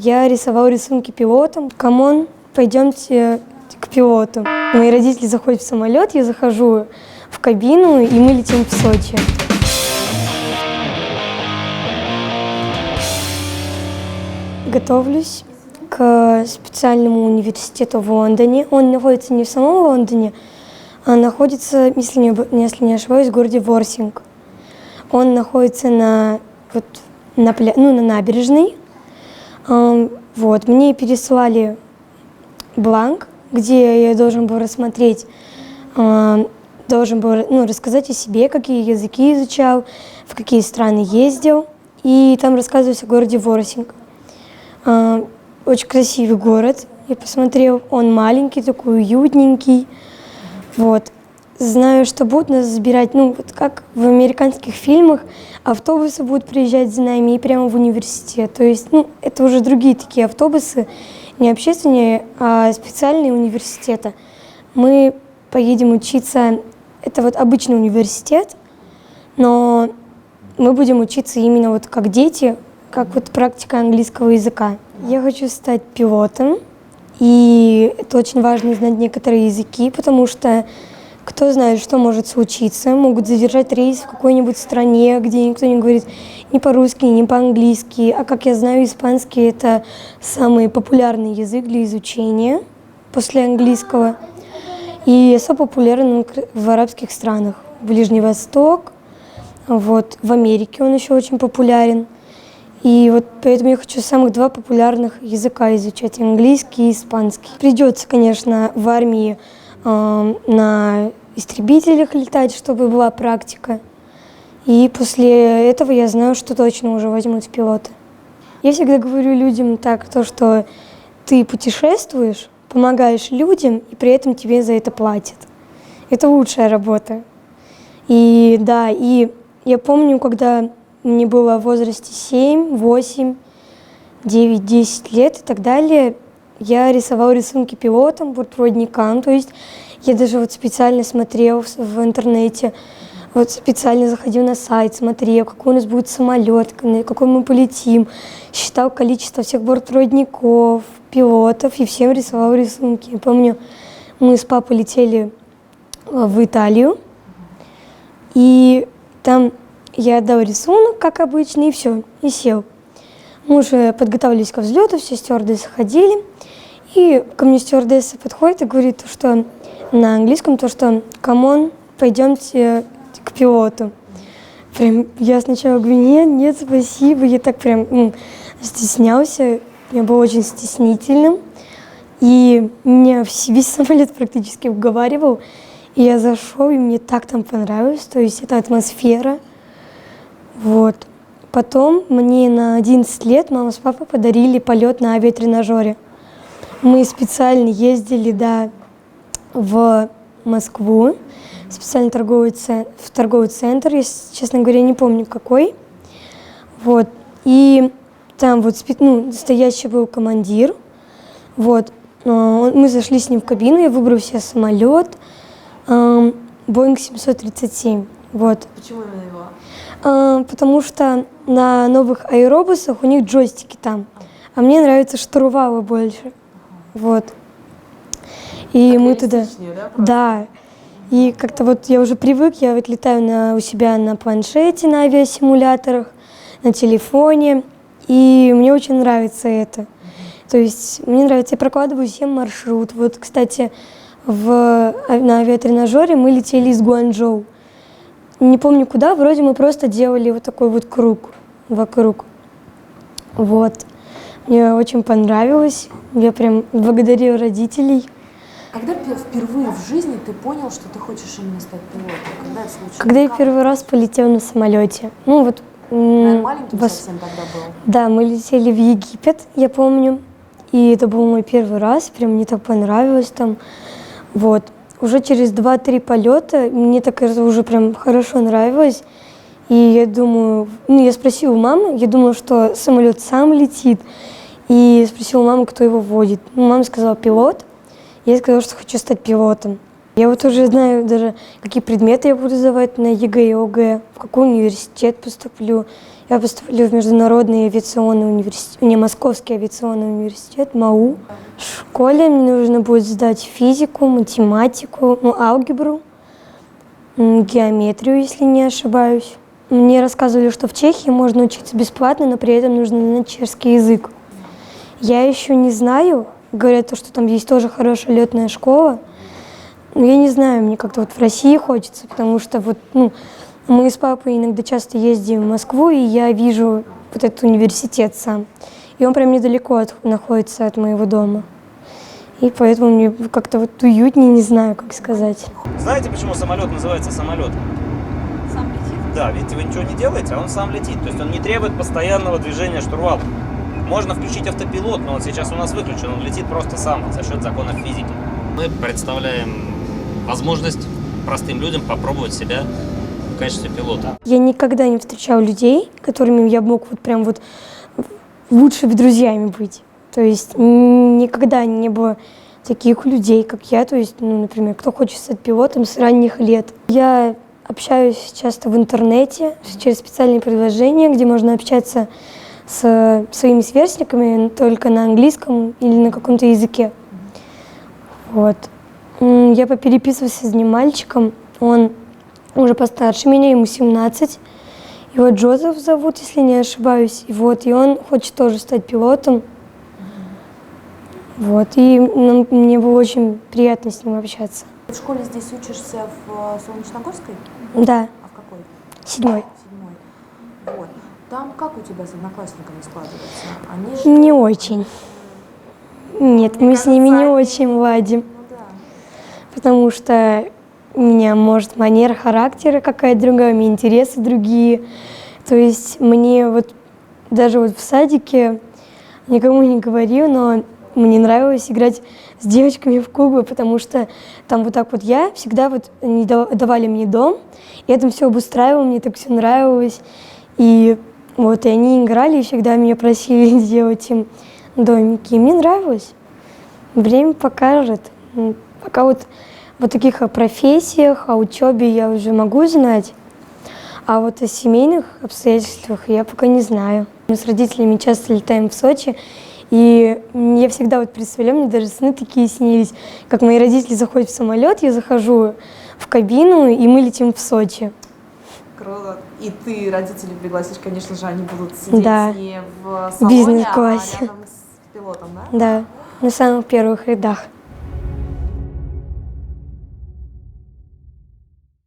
Я рисовал рисунки пилотам. Камон, пойдемте к пилоту. Мои родители заходят в самолет, я захожу в кабину, и мы летим в Сочи. Готовлюсь к специальному университету в Лондоне. Он находится не в самом Лондоне, а находится, если не ошибаюсь, в городе Ворсинг. Он находится на набережной. Вот. Мне переслали бланк, где я должен был рассмотреть, рассказать о себе, какие языки изучал, в какие страны ездил. И там рассказывать о городе Ворсинг. Очень красивый город, я посмотрел, он маленький, такой уютненький. Вот. Знаю, что будут нас забирать, как в американских фильмах, автобусы будут приезжать за нами и прямо в университет. То есть, это уже другие такие автобусы, не общественные, а специальные университеты. Мы поедем учиться, это обычный университет, но мы будем учиться именно как дети, как практика английского языка. Я хочу стать пилотом, и это очень важно знать некоторые языки, потому что кто знает, что может случиться. Могут задержать рейс в какой-нибудь стране, где никто не говорит ни по-русски, ни по-английски. А как я знаю, испанский – это самый популярный язык для изучения после английского. И особо популярен в арабских странах. Ближний Восток, в Америке он еще очень популярен. И поэтому я хочу самых два популярных языка изучать – английский и испанский. Придется, конечно, в армии на истребителях летать, чтобы была практика. И после этого я знаю, что точно уже возьмут в пилоты. Я всегда говорю людям что ты путешествуешь, помогаешь людям, и при этом тебе за это платят. Это лучшая работа. И я помню, когда мне было в возрасте 7, 8, 9, 10 лет и так далее, я рисовал рисунки пилотам, бортпроводникам. То есть я даже специально смотрел в интернете, специально заходил на сайт, смотрел, какой у нас будет самолет, на какой мы полетим, считал количество всех бортпроводников, пилотов и всем рисовал рисунки. Я помню, мы с папой летели в Италию, и там я отдал рисунок, как обычно, и все, и сел. Мы уже подготовились к взлету, все стюардессы ходили, и ко мне стюардесса подходит и говорит, что на английском, что «камон, пойдемте к пилоту». Прям я сначала говорю, нет, спасибо, я так прям стеснялся, я был очень стеснительным, и меня весь самолет практически уговаривал, и я зашел, и мне так там понравилось, то есть эта атмосфера. Потом мне на 11 лет мама с папой подарили полет на авиатренажере. Мы специально ездили, в Москву, специально в торговый центр, я, честно говоря, не помню какой. И там настоящий был командир. Мы зашли с ним в кабину, я выбрал себе самолет Boeing 737. Почему именно его? Потому что на новых аэробусах у них джойстики там, а мне нравится штурвалы больше. И так мы туда. Да. И как-то я уже привык, я летаю у себя на планшете, на авиасимуляторах, на телефоне, и мне очень нравится это. То есть мне нравится, я прокладываю всем маршрут. Кстати, на авиатренажере мы летели из Гуанчжоу. Не помню куда, вроде мы просто делали такой круг вокруг. Мне очень понравилось, я прям благодарю родителей. Когда впервые в жизни ты понял, что ты хочешь именно стать пилотом? Когда это случилось? Когда я первый раз полетела на самолете. Наверное, маленьким совсем тогда был? Да, мы летели в Египет, я помню. И это был мой первый раз, прям мне так понравилось там. Уже через 2-3 полета мне так уже прям хорошо нравилось. И я думаю, я спросила у мамы, я думала, что самолет сам летит. И спросила у мамы, кто его водит. Мама сказала пилот. Я сказала, что хочу стать пилотом. Я уже знаю даже, какие предметы я буду сдавать на ЕГЭ и ОГЭ, в какой университет поступлю. Я поступлю в Международный авиационный университет, не, Московский авиационный университет, МАУ. В школе мне нужно будет сдать физику, математику, ну, алгебру, геометрию, если не ошибаюсь. Мне рассказывали, что в Чехии можно учиться бесплатно, но при этом нужно знать чешский язык. Я еще не знаю. Говорят, что там есть тоже хорошая летная школа. Но я не знаю, мне как-то вот в России хочется, потому что вот, ну, мы с папой иногда часто ездим в Москву, и я вижу вот этот университет сам. И он прям недалеко находится от моего дома. И поэтому мне как-то вот уютнее, не знаю, как сказать. Знаете, почему самолет называется самолетом? Сам летит? Да, видите, вы ничего не делаете, а он сам летит. То есть он не требует постоянного движения штурвала. Можно включить автопилот, но он сейчас у нас выключен, он летит просто сам за счет законов физики. Мы представляем возможность простым людям попробовать себя в качестве пилота. Я никогда не встречала людей, которыми я мог вот прям вот лучшими друзьями быть. То есть никогда не было таких людей, как я. То есть, ну, например, кто хочет стать пилотом с ранних лет. Я общаюсь часто в интернете через специальные приложения, где можно общаться с своими сверстниками только на английском или на каком-то языке. Вот. Я попереписывалась с одним мальчиком, он уже постарше меня, ему 17. Его Джозеф зовут, если не ошибаюсь. И он хочет тоже стать пилотом. Вот. И мне было очень приятно с ним общаться. В школе здесь учишься в Солнечногорской? Да, А в какой? 7-й. 7-й. Вот. Там как у тебя с одноклассниками складывается? Они же... Не очень. Нет, Мне мы с ними не кажется, очень ладим. Ну да. Потому что у меня, может, манера характера какая-то другая, у меня интересы другие. То есть мне вот даже вот в садике никому не говорю, но мне нравилось играть с девочками в куклы, потому что там вот так вот я всегда вот они давали мне дом, я там все обустраивала, мне так все нравилось. И вот и они играли и всегда меня просили сделать им домики. И мне нравилось. Время покажет. Пока вот о таких о профессиях, о учебе я уже могу знать, а вот о семейных обстоятельствах я пока не знаю. Мы с родителями часто летаем в Сочи, и я всегда вот представляю, мне даже сны такие снились, как мои родители заходят в самолет, я захожу в кабину, и мы летим в Сочи. Круто. И ты родителей пригласишь, конечно же, они будут сидеть Да. не в салоне, Бизнес-классе. а рядом с пилотом, да? Да, на самых первых рядах.